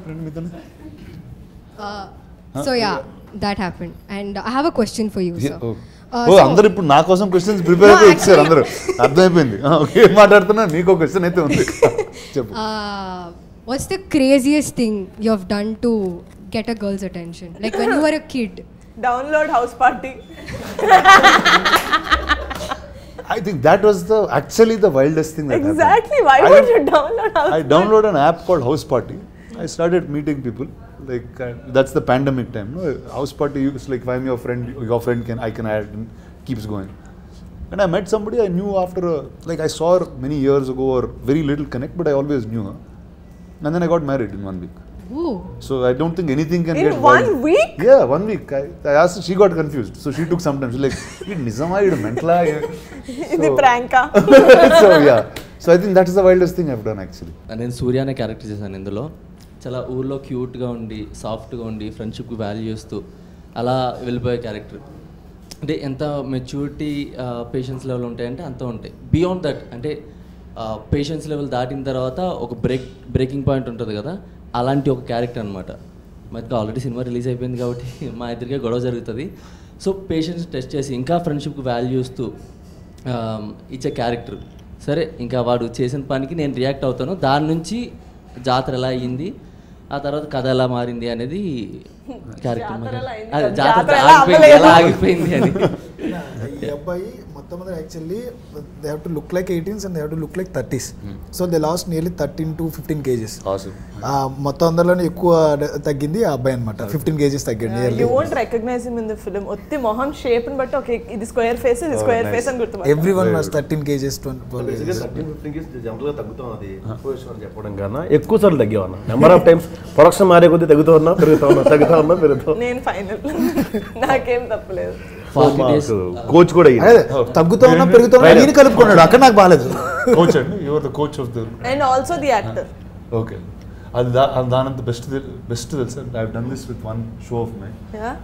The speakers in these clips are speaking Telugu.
ఫ్రెండ్ మీతో? So yeah, that happened. And I have a question for you, sir. అందరు ఇప్పుడు నా కోసం క్వశ్చన్స్ ప్రిపేర్ అయితే ఇచ్చారు అందరూ, అర్థమైపోయింది. ఓకే, మాట్లాడుతున్నా, నీకు క్వశ్చన్ అయితే ఉంది, చెప్పు. What's the craziest thing you have done to get a girl's attention? Like when you were a kid. Download House Party. I think that was actually the wildest thing that happened. Exactly. Why would you download House Party? I downloaded an app called House Party. I started meeting people. Like that's the pandemic time. No? House Party is like if I'm your friend I can add, and keeps going. And I met somebody I knew after like I saw her many years ago or very little connect, but I always knew her. And then I got married in 1 week. Ooh. So I don't think anything can get In wild. 1 week? Yeah, 1 week. I asked her, she got confused. So she took some time. She's like, "It nizama, it mentala." Idi pranka. So yeah. So I think that is the wildest thing I've done actually. నేను సూర్య అనే క్యారెక్టర్ చేశాను ఇందులో. చాలా ఊర్లో క్యూట్గా ఉండి సాఫ్ట్గా ఉండి ఫ్రెండ్షిప్కి వాల్యూ చేస్తూ అలా వెళ్ళిపోయే క్యారెక్టర్. అంటే ఎంత మెచ్యూరిటీ పేషెన్స్ లెవెల్ ఉంటాయంటే అంత ఉంటాయి. బియాండ్ దట్ అంటే పేషెన్స్ లెవెల్ దాటిన తర్వాత ఒక బ్రేకింగ్ పాయింట్ ఉంటుంది కదా, అలాంటి ఒక క్యారెక్టర్ అనమాట. మధ్యలో ఆల్రెడీ సినిమా రిలీజ్ అయిపోయింది కాబట్టి మా ఇద్దరికే గొడవ జరుగుతుంది. సో పేషెన్స్ టెస్ట్ చేసి ఇంకా ఫ్రెండ్షిప్కి వాల్యూ ఇస్తూ ఇచ్చే క్యారెక్టర్. సరే, ఇంకా వాడు చేసిన పనికి నేను రియాక్ట్ అవుతాను. దాని నుంచి జాతర ఎలా అయ్యింది, ఆ తర్వాత కథ ఎలా మారింది అనేది క్యారెక్టర్. జాతర ఎలా ఆగిపోయింది అని. ఈ అబ్బాయి మొత్తం actually they have to look like 18s and they have to look like 30s. So they last nearly 13 to 15 kgs. మొత్తం అందరిలోనే ఎక్కువ తగ్గింది ఆ అబ్బాయి అనమాట. 15 kgs తగ్గింది. You won't recognize him in the film. ఒత్తి మొహం షేప్ ని బట్టి ఓకే ఇది స్క్వేర్ ఫేస్, ఇది స్క్వేర్ ఫేస్ అని గుర్తుపడతారు. Everyone was 13 kgs 12 kgs. 15 kgs general గా తగ్గుతాం. అది పొజిషన్ చెప్పడం కన్నా ఎక్కువ సార్లు తగ్గేవన్నా. నెంబర్ ఆఫ్ టైమ్స్ ప్రొడక్షన్ మారే కొద్దీ తగ్గుతూ ఉన్నా పెరుగుతా. నేను ఫైనల్ నాకేం తప్పలేదు. కోచ్ కూడా తగ్గుతా ఉన్నా పెరుగుతా ఉన్నా నేను కలుపుకున్నాడు. అక్కడ నాకు బాగాలేదు. కోచ్ అండి, you are the coach of the and also the actor. Okay, అది దానంత బెస్ట్ తెలుసా. I have done this with one show of my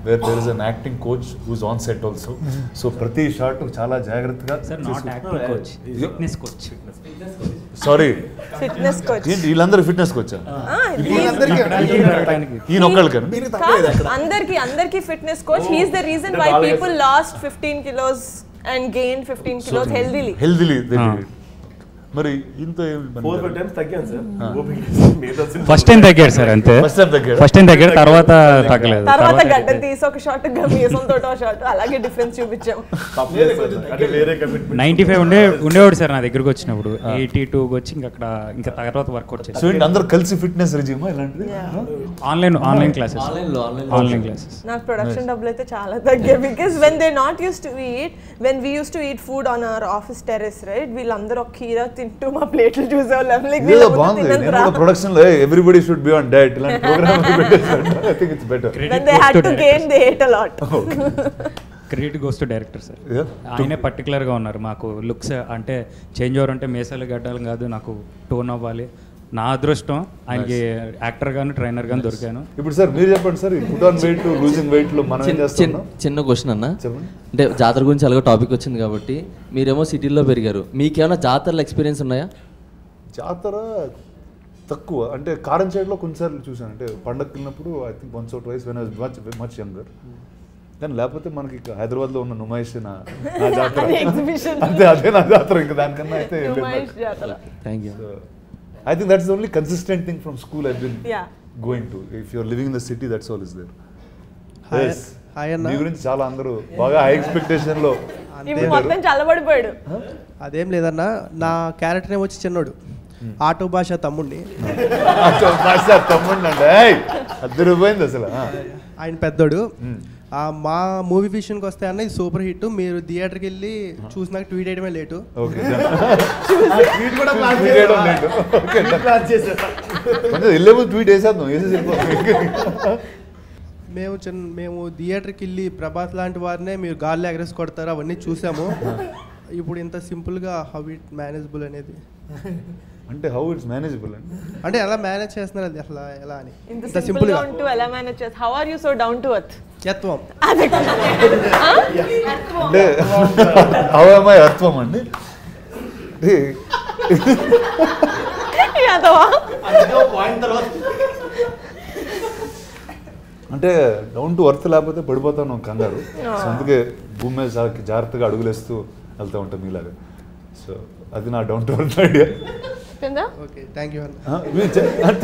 where there is an acting coach who is on set also. So ప్రతి షాట్ చాలా జాగ్రత్తగా. Not acting coach, fitness coach. Sorry, fitness coach. వీళ్ళందరూ ఫిట్నెస్ కోచ్ అందరికి fitness coach. He is the reason why people lost 15 kilos and gained 15 kilos healthily. మరి ఇంత 4 times తగ్గాను సార్. ఫస్ట్ టైం తగ్గాడు సార్, అంతే. ఫస్ట్ టైం తగ్గాడు, తర్వాత తగ్గలేదు. తర్వాత గడ్డ తీసి ఒక షాట్ మీసం తోట షాట్ అలాగే డిఫరెన్స్ చూపించాం. 95 ఉండేవాడు సార్ నా దగ్గరకు వచ్చినప్పుడు. 82 వచ్చి ఇంకా తర్వాత వర్కౌట్ చేసి. సో అందరూ కలిసి ఫిట్నెస్ రెజ్యూమా ఇలాంటిది. Online classes. నాకు ప్రొడక్షన్ డబ్బులు అయితే చాలా తగ్గాయి. Because when they not used to eat, when we used to eat food on our office terrace, right, వీళ్ళందరూ ఒక కీరా తింటూ మా ప్లేట్లు చూసేవాళ్ళం. లైక్ ప్రొడక్షన్ లో everybody should be on diet ఇలాంటి ప్రోగ్రామ్ పెట్టేసారు. I think it's better. when they had to gain, they ate a lot. Credit goes to director sir. ఆయనే పర్టికులర్గా ఉన్నారు. మాకు లుక్స్ అంటే చేంజ్ ఓవర్ అంటే మేసాలు గడ్డాలు కాదు, నాకు టోన్ అవ్వాలి. నా అదృష్టం ఆయనకి యాక్టర్ గాను ట్రైనర్ గాను దొరికాను. ఇప్పుడు సార్ మీరు చెప్పండి sir, put on weight losing weight లో మనం ఏం చేస్తున్నాం? చిన్న క్వశ్చన్ అన్న, అంటే జాతర గురించి అలాగే టాపిక్ వచ్చింది కాబట్టి మీరేమో సిటీలో పెరిగారు, మీకేమైనా జాతరలో ఎక్స్పీరియన్స్ ఉన్నాయా? జాతర తక్కువ, అంటే కారం సైడ్లో కొన్నిసార్లు చూసాను. అంటే పండగకి వెళ్ళినప్పుడు I think once or twice when I was much younger. కానీ లేకపోతే మనకి హైదరాబాద్లో ఉన్న నుమాయిష్ నా జాతర అంతే, అదే నా జాతర. ఇంకా దానికన్నా అయితే thank you. I think that's the only consistent thing from school I've been going to. If you're living in the city, that's all is there. Yes. Hi Anna. మీ గురించి చాలా అందరూ బాగా హై ఎక్స్పెక్టేషన్ లో ఇప్పుడు మొత్తం చల్లబడిపోయాడు. అదేం లేదన్నా, నా క్యారెక్టర్ వచ్చి చిన్నోడు, ఆటో భాష తమ్ముడిని. ఆటో భాష తమ్ముడిని అంటే అద్దరిపోయింది అసలు. ఆయన పెద్దోడు. మా మూవీ విషయానికి వస్తే అన్న ఇది సూపర్ హిట్. మీరు థియేటర్కి వెళ్ళి చూసినాక ట్వీట్ చేయడమే లేటు. ట్వీట్ వేసేద్దాం. మేము థియేటర్కి వెళ్ళి ప్రభాస్ లాంటి వారినే మీరు గాల్లో ఎగరేసి కొడతారు అవన్నీ చూసాము. ఇప్పుడు ఇంత సింపుల్గా హౌ ఇట్ మేనేజబుల్ అనేది, అంటే హౌ ఇట్స్ మేనేజబుల్ అంటే ఎలా మేనేజ్ చేస్తున్నారు అది అసలు ఎలా అని. ఇంత సింపుల్ గా ఉంటూ ఎలా మేనేజ్ చేస్తారు? How are you so down to earth? యత్వం అంటే హౌ am I అత్వం అండి? యాదవా అంటే డౌన్ టు ఎర్త్ లేకపోతే పడిపోతాను కంగారు. సో అందుకే భూమి మీద చాలా జాగ్రత్తగా అడుగులేస్తూ వెళ్తూ ఉంటాం మీలాగా. సో అది నా down to earth idea. Okay thank you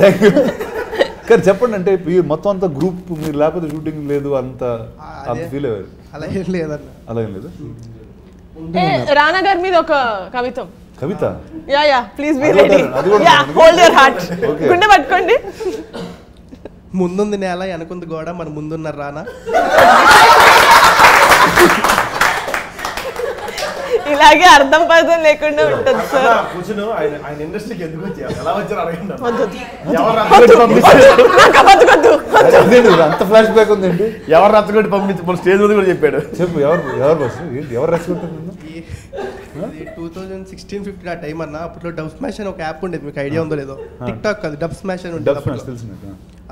thank you. కానీ చెప్పండి, అంటే మొత్తం అంతా గ్రూప్ మీరు లేకపోతే షూటింగ్ లేదు అంత ఫీల్ అయ్యారు? అలా ఏం లేదన్న. అలా ఏం లేదు. రానా గారి మీద ఒక కవితం. కవిత? Yeah please be ready. Yeah hold your heart. గుండె పట్టుకోండి. ముందుంది నేల వెనకుంది గోడ, మన ముందున్నారు రానా. ఇలాగే అర్థం పర్థం లేకుండా ఉంటుంది సార్. ఆయన ఇండస్ట్రీకి ఎందుకు వచ్చారు, ఎలా వచ్చారు అడగండి. అంత ఫ్లాష్ బ్యాక్ ఉందండి. ఎవరు రచ్చగొట్టి పంపించి స్టేజ్ మీద కూడా చెప్పాడు. చెప్పు ఎవరు రచ్చగొట్టారు? 2016-15 ఆ టైం అన్న. అప్పట్లో డబ్ స్మాష్ అని ఒక యాప్ ఉండేది, మీకు ఐడియా ఉందో లేదో? టిక్ టాక్ కాదు, డబ్ స్మాష్ అని ఉండేది.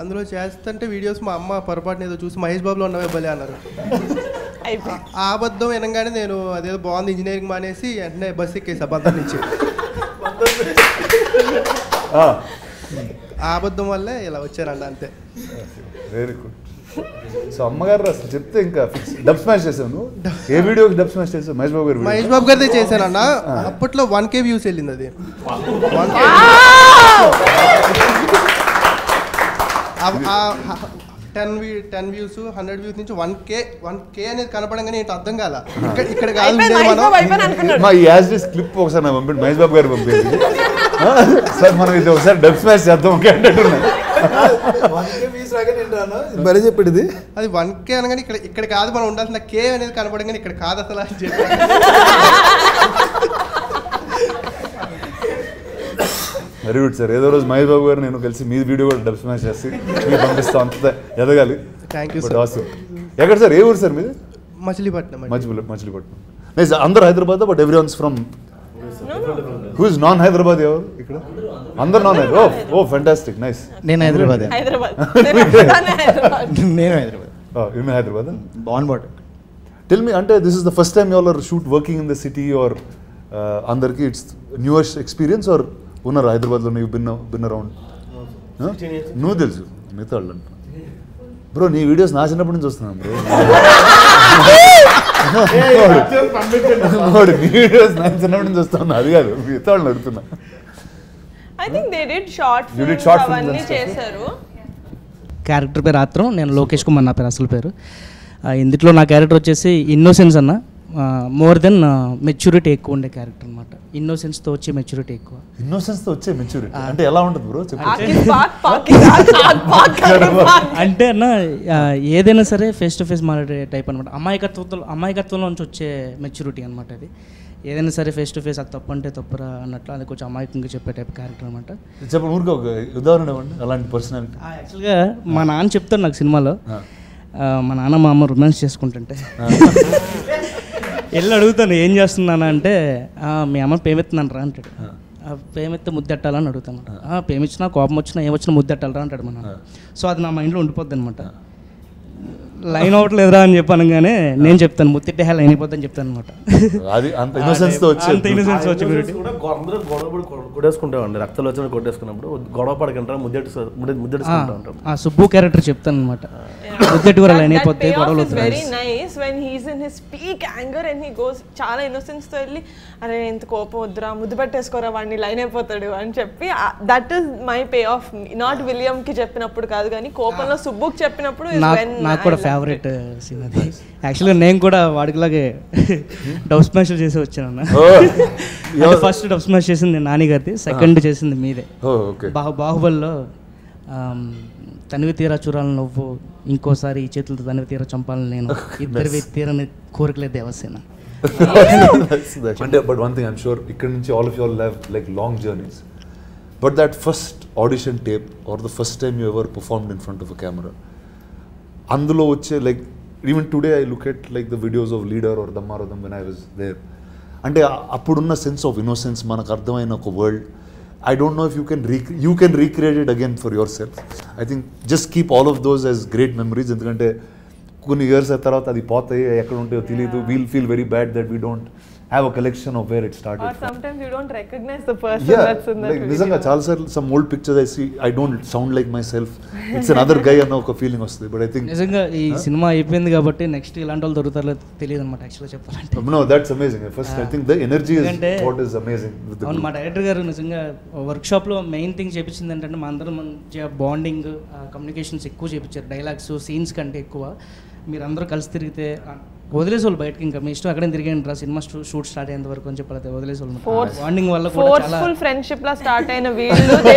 అందులో చేస్తుంటే వీడియోస్ మా అమ్మ పొరపాటున ఏదో చూసి మహేష్ బాబులో ఉన్నవే భలే అన్నారు. ఆ అబద్ధం వినగానే నేను అదేదో బాగుంది ఇంజనీరింగ్ మానేసి వెంటనే బస్ ఎక్కేసి అబద్ధం నుంచి. ఆ అబద్ధం వల్లే ఇలా వచ్చారండి, అంతే. Very good. సో అమ్మగారు అసలు చెప్తే ఇంకా డబ్ స్మాష్ చేసాను. ఏ వీడియోకి డబ్ స్మాష్ చేసావు? మహేష్ బాబు గారు. మహేష్ బాబు గారిదే చేశానన్న. అప్పట్లో 1K వ్యూస్ వెళ్ళింది అది. 10 వ్యూస్ 100 వ్యూస్ నుంచి 1K అనేది కనపడంగానే ఏంటి అర్థం కాల. ఇక్కడ కాదు మా యాజ్ క్లిప్ ఒకసారి నాకు పంపిండి, మహేష్ బాబు గారు పంపింది. సార్ మనం ఇది ఒకసారి డబ్ స్మాష్ చేద్దాం ఓకే అంటున్నాను. మరీ చెప్పేది అది 1K అనగానే ఇక్కడ కాదు మనం ఉండాల్సిన K అనేది కనపడంగానే ఇక్కడ కాదు అసలు అని చెప్పి. Very good sir. ఏదో రోజు మహేష్ బాబు గారు నేను కలిసి మీ వీడియో కూడా డబ్ స్మాష్ చేసి మీకు పంపిస్తాం. అంత ఎదగాలి. Thank you sir. ఎక్కడ సార్? ఏ ఊరు సార్ మీది? మచిలీపట్నం. మచిలీపట్నం. నైస్. అందరు Hyderabad, but everyone's from who is non Hyderabad? ఎవరు ఇక్కడ? అందరు non Hyderabad. Oh fantastic, nice. నేను హైదరాబాద్. నేను హైదరాబాద్. బాన్ బాట్. టెల్ మీ, అంటే this is the first time you are shoot working in the city are అందరికి ఇట్స్ న్యూయెస్ట్ ఎక్స్పీరియన్స్ ఆర్ ఉన్నారు హైదరాబాద్లో? నువ్వు బిన్ అరౌండ్. నువ్వు తెలుసు మిగతా వాళ్ళు అంట. బ్రో నీ వీడియోస్ నా చిన్నప్పటి నుంచి వస్తున్నాను బ్రో. నీ వీడియోస్ నా చిన్నప్పటి నుంచి వస్తున్నా, అది కాదు మిగతా వాళ్ళని అడుగుతున్నా. I think they did short films అవన్నీ చేశారు. క్యారెక్టర్ పేరు ఆత్రం, నేను లోకేష్ కుమార్ నా పేరు అసలు పేరు. ఇందులో నా క్యారెక్టర్ వచ్చేసి ఇన్నోసెన్స్ అన్న. మోర్ దెన్ మెచ్యూరిటీ ఎక్కువ ఉండే క్యారెక్టర్ అనమాట. ఇన్నోసెన్స్తో వచ్చే మెచ్యూరిటీ ఎక్కువ. ఇన్నోసెన్స్తో వచ్చే మెచ్యూరిటీ అంటే ఎలా ఉంటుంది బ్రో? అంటే అన్న ఏదైనా సరే ఫేస్ టు ఫేస్ మాట్లాడే టైప్ అనమాట. అమాయకత్వంలో నుంచి వచ్చే మెచ్యూరిటీ అనమాట అది. ఏదైనా సరే ఫేస్ టు ఫేస్ అది తప్పు అంటే తప్పురా అన్నట్లు అది కొంచెం అమాయకంగా చెప్పే టైప్ క్యారెక్టర్ అనమాట. చెప్పండి ఊరికి ఒక ఉదాహరణ ఇవ్వండి అలాంటి పర్సనాలిటీ. యాక్చువల్గా మా నాన్న చెప్తాను నాకు సినిమాలో, మా నాన్న మా అమ్మ రొమాన్స్ చేసుకుంటుంటే వెళ్ళి అడుగుతాను ఏం చేస్తున్నాను అంటే మీ అమ్మ పేమెత్తున్నాను రా అంటాడు. పేమెత్తే ముద్దెట్టాలని అడుగుతాను. పేమిచ్చినా కోపం వచ్చినా ఏమొచ్చినా ముద్దెట్టాలరా అంటాడు మా నాన్న. సో అది నా మైండ్లో ఉండిపోద్ది అనమాట. లైన్ అవ్వట్లేదురా అని చెప్పాను, కానీ నేను చెప్తాను ముత్తిట్టే లైన్ అయిపోద్దని చెప్తాను అనమాట. అంత ఇన్నోసెన్స్ వచ్చి కొట్టేసుకుంటామండి. రక్తాలు వచ్చిన కొట్టేసుకున్నప్పుడు గొడవ పడకంటారా ముద్దెట్టుకుంటా ఉంటాం. ఆ సుబ్బు క్యారెక్టర్ చెప్తాను అనమాట. ముద్దెట్టు కూడా లైన్ అయిపోతే గొడవలు. Very nice when he's in his peak anger and he goes చాలా ఇన్నోసెన్స్ తో వెళ్ళి అరే ఎంత కోపం వద్దురా ముద్దు పెట్టేసుకోరా వాడిని లైన్ అయిపోతాడు అని చెప్పి that is my pay of. Not William కి చెప్పినప్పుడు కాదు కానీ కోపంలో సుబ్బుకి చెప్పినప్పుడు నాకు కూడా ఫేవరెట్ సీన్ అది. యాక్చువల్గా నేను కూడా వాడికిలాగే డబ్ స్మాష్ చేసి వచ్చాను. ఫస్ట్ డబ్ స్మాష్ చేసింది నాని గారిది, సెకండ్ చేసింది మీదే. బాహుబలిలో తనివి తీరా చూడాలని నువ్వు, ఇంకోసారి ఈ చేతులతో తనివి తీరా చంపాలని నేను, ఇద్దరు తీరని కోరికలే దేవసేన. అంటే but one thing I'm sure ఇక్కడ నుంచి all of you all have like long journeys, but that first audition tape are the first time you ever performed in front of a camera, అందులో వచ్చే like even today I look at like the videos of leader or దమ్మారథం వెన్ ఐ వాజ్ దేర్. అంటే అప్పుడున్న సెన్స్ ఆఫ్ ఇన్నోసెన్స్ మనకు అర్థమైన ఒక world. I don't know if you can recreate it again for yourself. I think just keep all of those as great memories. ఎందుకంటే కొన్ని ఇయర్స్ తర్వాత అది పోతాయి, ఎక్కడ ఉంటాయో తెలియదు. We'll feel very bad that we don't have a collection of where it started Or from. sometimes you don't recognize the person Yeah, that's in that like video. నిజంగా చాలాసార్లు some old pictures I see, I don't sound like myself. It's another guy అన్న ఒక ఫీలింగ్ వస్తుంది. But I think నిజంగా ఈ సినిమా అయిపోయింది కాబట్టి నెక్స్ట్ ఇలాంటి వాళ్ళు దొరుకుతారో తెలియదు అనమాట యాక్చువల్గా చెప్పాలంటే. no, that's amazing. First I think the energy is what is amazing with the అవును, group. మా డైరెక్టర్ గారు నిజంగా వర్క్షాప్లో మెయిన్ థింగ్ చేపించింది ఏంటంటే మా అందరం మంచిగా బాండింగ్ కమ్యూనికేషన్స్ ఎక్కువ చేపించారు. డైలాగ్స్ సీన్స్ కంటే ఎక్కువ మీరు అందరూ కలిసి తిరిగితే వదిలేసి వాళ్ళు బయటకి ఇంకా మీ ఇష్టం అక్కడే తిరిగండి రా సినిమా షూట్ స్టార్ట్ అయ్యేంత వరకు అని చెప్పలేదు. వదిలేసి వాళ్ళు బాండింగ్ వల్ల కూడా చాలా ఫోర్స్ఫుల్ ఫ్రెండ్షిప్ లా స్టార్ట్ అయిన వీళ్ళు దే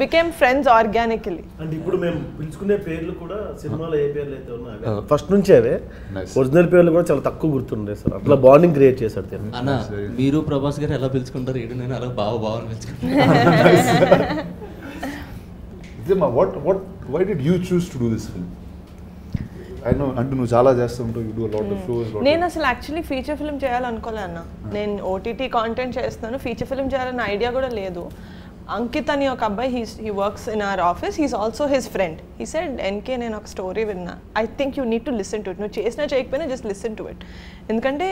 బికేమ్ ఫ్రెండ్స్ ఆర్గానికలీ. అంటే ఇప్పుడు మేము పిలుచుకునే పేర్లు కూడా సినిమాలో ఏ పేర్లు అయితే ఉన్నాయో ఫస్ట్ నుంచి అవే. ఒరిజినల్ పేర్లు కూడా చాలా తక్కువ గుర్తుండే సార్. అట్లా బాండింగ్ క్రియేట్ చేశారు అన్న. మీరు ప్రభాస్ గారు ఎలా పిలుచుకుంటారు? ఏడు నేను అలా బాగా పిలుచుకుంటాను. Why did you choose to do this film? I know అంటే నువ్వు చాలా చేస్తుంటావు, you do a lot of shows. నేను అసలు యాక్చువల్లీ ఫీచర్ ఫిల్మ్ చేయాలనుకోలే అన్న. నేను ఓటీటీ కాంటెంట్ చేస్తున్నాను, ఫీచర్ ఫిల్మ్ చేయాలన్న ఐడియా కూడా లేదు. అంకిత్ అని ఒక అబ్బాయి, he works in our office, he's also his friend. He said NK నేను ఒక స్టోరీ విన్నా, I think you need to listen to it. నువ్వు చేసినా చేయకపోయినా జస్ట్ లిసన్ టు ఇట్. ఎందుకంటే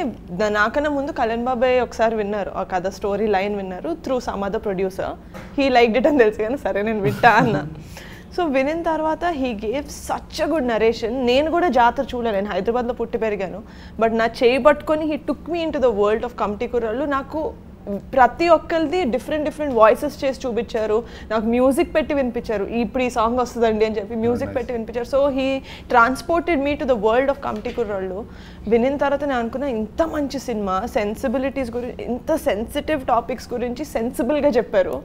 నాకన్నా ముందు కళ్యాణ్ బాబాయ్ ఒకసారి విన్నారు, ఆ కథ స్టోరీ లైన్ విన్నారు through some other producer. He like it అని తెలుసు కానీ సరే నేను వింటా అన్న. సో వినిన తర్వాత he gave such a good narration. నేను కూడా జాతర చూడలేను, నేను హైదరాబాద్లో పుట్టి పెరిగాను. బట్ నా చేయి పట్టుకొని he took me in to the world of committee కుర్రాళ్ళు. నాకు ప్రతి ఒక్కరిది డిఫరెంట్ వాయిసెస్ చేసి చూపించారు. నాకు మ్యూజిక్ పెట్టి వినిపించారు, ఇప్పుడు ఈ సాంగ్ వస్తుందండి అని చెప్పి మ్యూజిక్ పెట్టి వినిపించారు. So he transported me to the world of committee కుర్రాళ్ళు. వినిన తర్వాత నేను అనుకున్నా ఇంత మంచి సినిమా, సెన్సిబిలిటీస్ గురించి, ఇంత సెన్సిటివ్ టాపిక్స్ గురించి సెన్సిబుల్గా చెప్పారు.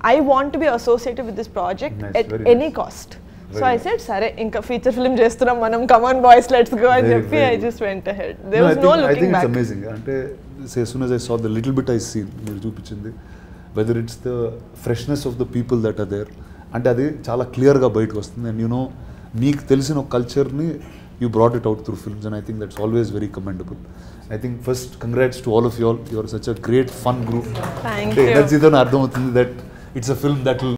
I want to be associated with this project at any cost. So I said, "Sare, inka feature film చేస్తున్నాం మనం, come on boys, let's go." అని చెప్పి I just went ahead. There was no looking back. I think it's amazing. అంటే as soon as I saw the little bit I seen, మీరు చూపించింది, whether it's the freshness of the people that are there, అంటే అది చాలా క్లియర్గా బయటకు వస్తుంది. అండ్ యూనో మీకు తెలిసిన ఒక కల్చర్ని you brought it out through films, and I think that's always very commendable. I think first congrats to all of you all. You are such a great fun group. Thank you. Energy తో అర్థమవుతుంది that it's a film that will